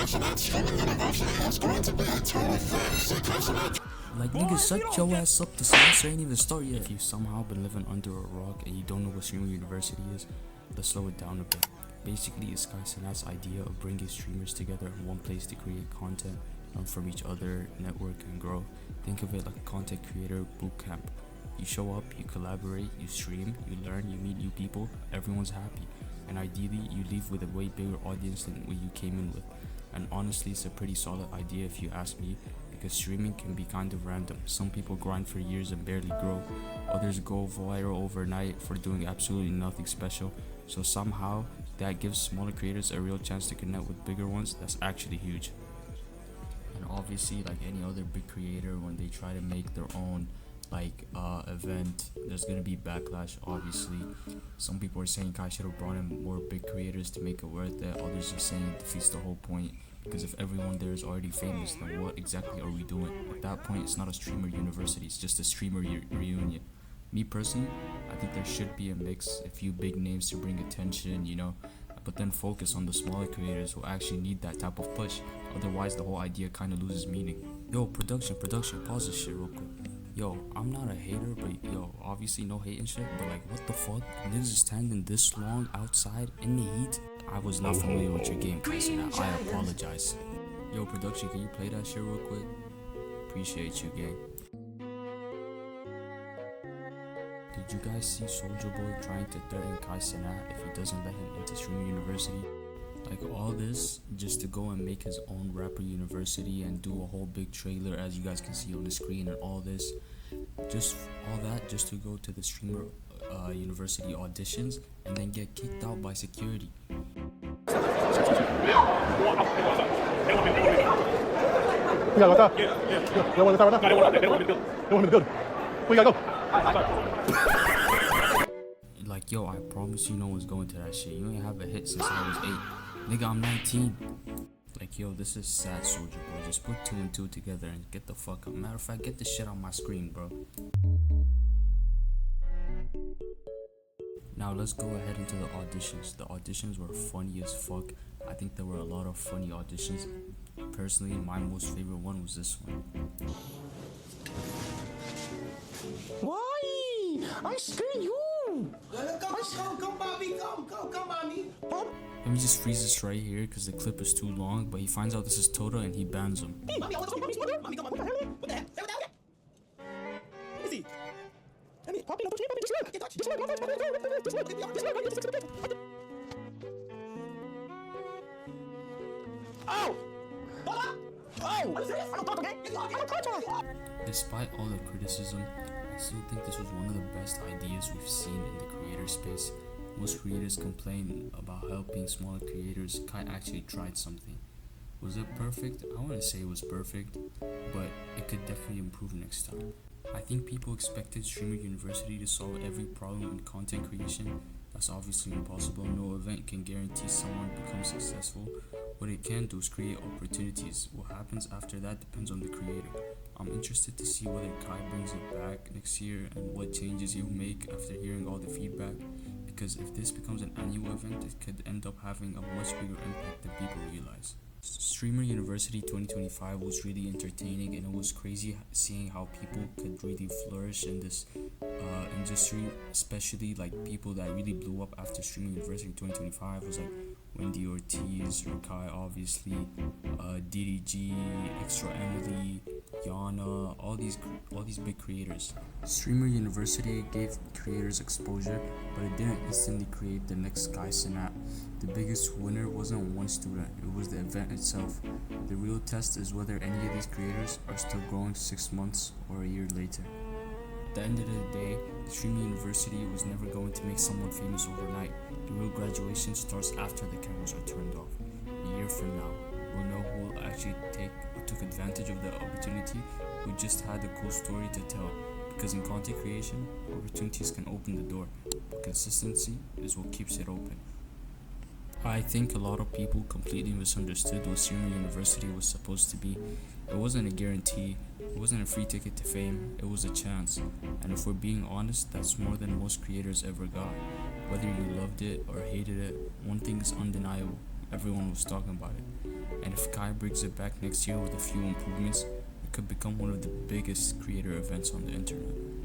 Kai Cenat Streamer University is going to be a total thing. See, Kai Cenat. Like, nigga, shut your ass up. The semester ain't even started yet. If you've somehow been living under a rock and you don't know what Streamer University is, let's slow it down a bit. Basically, it's Kai Cenat's idea of bringing streamers together in one place to create content, learn from each other, network, and grow. Think of it like a content creator boot camp. You show up, you collaborate, you stream, you learn, you meet new people, everyone's happy. And ideally, you leave with a way bigger audience than what you came in with. And honestly, it's a pretty solid idea if you ask me, because streaming can be kind of random. Some people grind for years and barely grow. Others go viral overnight for doing absolutely nothing special. So somehow, that gives smaller creators a real chance to connect with bigger ones. That's actually huge. And obviously, like any other big creator, when they try to make their own event, there's gonna be backlash. Obviously, some people are saying Kai should have brought in more big creators to make it worth it. Others are saying it defeats the whole point, because if everyone there is already famous, then what exactly are we doing? At that point, it's not a streamer university, it's just a streamer reunion. Me personally, I think there should be a mix, a few big names to bring attention, but then focus on the smaller creators who actually need that type of push. Otherwise, the whole idea kind of loses meaning. Yo, production, pause this shit real quick. Yo, I'm not a hater, but obviously no hate and shit, but like, what the fuck? Niggas is standing this long outside in the heat? I was not familiar with your game, Kai Cenat. I apologize. Yo, production, can you play that shit real quick? Appreciate you, gang. Did you guys see Soulja Boy trying to threaten Kai Cenat if he doesn't let him into Streamer University? Like, all this just to go and make his own rapper university and do a whole big trailer, as you guys can see on the screen, and all this, just all that just to go to the Streamer University auditions and then get kicked out by security. We gotta go. Yeah. You don't want to start right now? No, they want him in the building. We gotta go. Like, yo, I promise you no one's going to that shit. You ain't have a hit since I was 8. Nigga, I'm 19. Like, yo, this is sad, Soulja Boy. Just put 2 and 2 together and get the fuck up. Matter of fact, get this shit on my screen, bro. Now let's go ahead into the auditions. The auditions were funny as fuck. I think there were a lot of funny auditions. Personally, my most favorite one was this one. Why? I scare you. Come by me, come by me. Let me just freeze this right here because the clip is too long, but he finds out this is Tota and he bans him. Mommy, what the heck? Say what the heck? Let me see. Poppy, just look. Oh! I don't talk, okay? I don't talk. Despite all the criticism, I still think this was one of the best ideas we've seen in the creator space. Most creators complain about helping smaller creators. Kai actually tried something. Was it perfect? I wouldn't say it was perfect, but it could definitely improve next time. I think people expected Streamer University to solve every problem in content creation. That's obviously impossible. No event can guarantee someone becomes successful. What it can do is create opportunities. What happens after that depends on the creator. I'm interested to see whether Kai brings it back next year and what changes he'll make after hearing all the feedback. Because if this becomes an annual event, it could end up having a much bigger impact than people realize. Streamer University 2025 was really entertaining, and it was crazy seeing how people could really flourish in this industry, especially like people that really blew up after Streamer University 2025 was like Wendy Ortiz, Kai, obviously, DDG, Extra Emily, Yana, all these big creators. Streamer University gave creators exposure, but it didn't instantly create the next Kai Cenat. The biggest winner wasn't one student, it was the event itself. The real test is whether any of these creators are still growing 6 months or a year later. At the end of the day, Streamer University was never going to make someone famous overnight. The real graduation starts after the cameras are turned off. A year from now, we'll know who will actually took advantage of the opportunity, who just had a cool story to tell. Because in content creation, opportunities can open the door, but consistency is what keeps it open. I think a lot of people completely misunderstood what Streamer University was supposed to be. It wasn't a guarantee, it wasn't a free ticket to fame, it was a chance. And if we're being honest, that's more than most creators ever got. Whether you loved it or hated it, one thing is undeniable, everyone was talking about it. And and if Kai brings it back next year with a few improvements, it could become one of the biggest creator events on the internet.